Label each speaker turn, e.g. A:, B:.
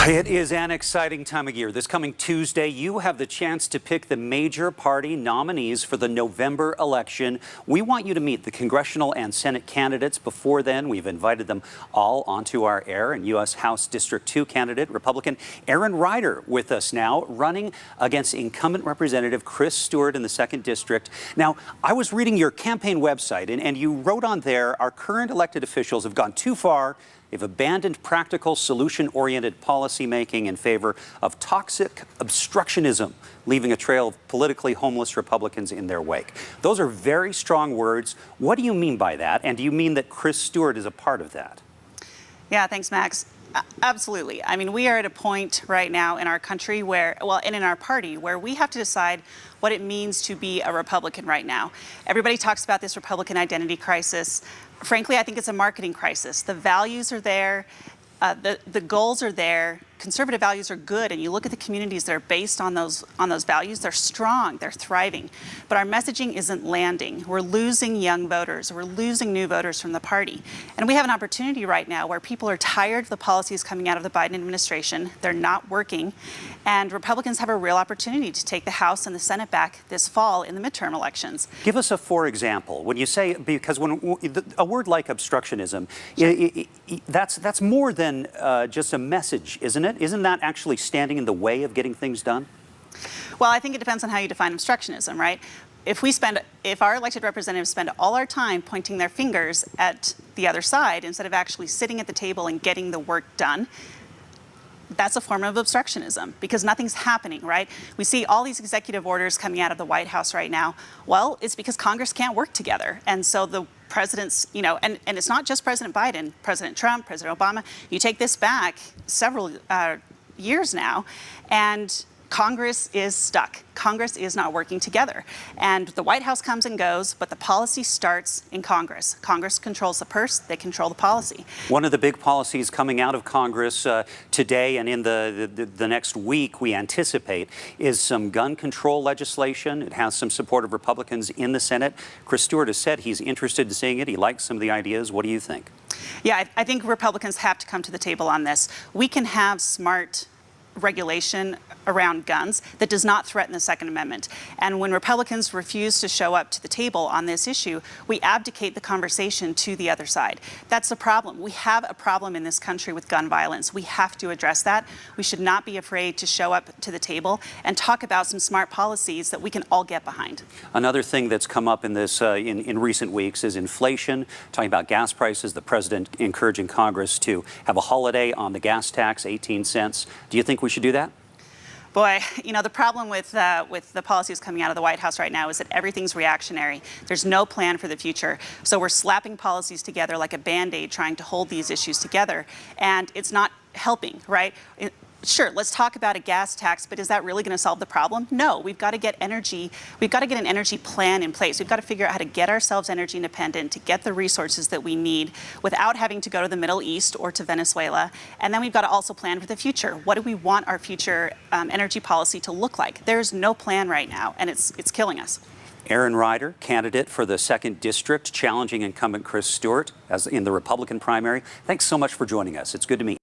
A: It is an exciting time of year. This coming Tuesday, you have the chance to pick the major party nominees for the November election. We want you to meet the congressional and Senate candidates. Before then, we've invited them all onto our air. And U.S. House District 2 candidate, Republican Erin Rider, with us now, running against incumbent Representative Chris Stewart in the 2nd District. Now, I was reading your campaign website, and you wrote on there, our current elected officials have gone too far. They've abandoned practical, solution-oriented policymaking in favor of toxic obstructionism, leaving a trail of politically homeless Republicans in their wake. Those are very strong words. What do you mean by that? And do you mean that Chris Stewart is a part of that?
B: Yeah, thanks, Max. Absolutely. I mean, we are at a point right now in our country where, and in our party, where we have to decide what it means to be a Republican right now. Everybody talks about this Republican identity crisis. Frankly, I think it's a marketing crisis. The values are there. The goals are there. Conservative values are good, and you look at the communities that are based on those values, they're strong, they're thriving. But our messaging isn't landing. We're losing young voters. We're losing new voters from the party. And we have an opportunity right now where people are tired of the policies coming out of the Biden administration. They're not working. And Republicans have a real opportunity to take the House and the Senate back this fall in the midterm elections.
A: Give us a for example. When you say, because when a word like obstructionism, sure, that's more than just a message, isn't it? Isn't that actually standing in the way of getting things done?
B: Well, I think it depends on how you define obstructionism, right? If our elected representatives spend all our time pointing their fingers at the other side instead of actually sitting at the table and getting the work done, that's a form of obstructionism because nothing's happening, right? We see all these executive orders coming out of the White House right now. Well, it's because Congress can't work together. And so the presidents, and it's not just President Biden, President Trump, President Obama. You take this back several years now, and Congress is stuck. Congress is not working together. And the White House comes and goes, but the policy starts in Congress. Congress controls the purse, they control the policy.
A: One of the big policies coming out of Congress today and in the next week, we anticipate, is some gun control legislation. It has some support of Republicans in the Senate. Chris Stewart has said he's interested in seeing it. He likes some of the ideas. What do you think?
B: Yeah, I think Republicans have to come to the table on this. We can have smart regulation around guns that does not threaten the Second Amendment. And when Republicans refuse to show up to the table on this issue, we abdicate the conversation to the other side. That's the problem. We have a problem in this country with gun violence. We have to address that. We should not be afraid to show up to the table and talk about some smart policies that we can all get behind.
A: Another thing that's come up in this in recent weeks is inflation, talking about gas prices, the president encouraging Congress to have a holiday on the gas tax, 18 cents. Do you think we should do that?
B: Boy, the problem with the policies coming out of the White House right now is that everything's reactionary. There's no plan for the future. So we're slapping policies together like a Band-Aid trying to hold these issues together, and it's not helping, right? Sure, let's talk about a gas tax, but is that really going to solve the problem? No, we've got to get an energy plan in place. We've got to figure out how to get ourselves energy independent, to get the resources that we need without having to go to the Middle East or to Venezuela. And then we've got to also plan for the future. What do we want our future energy policy to look like? There's no plan right now, and it's killing us.
A: Erin Rider, candidate for the 2nd District, challenging incumbent Chris Stewart as in the Republican primary. Thanks so much for joining us. It's good to meet you.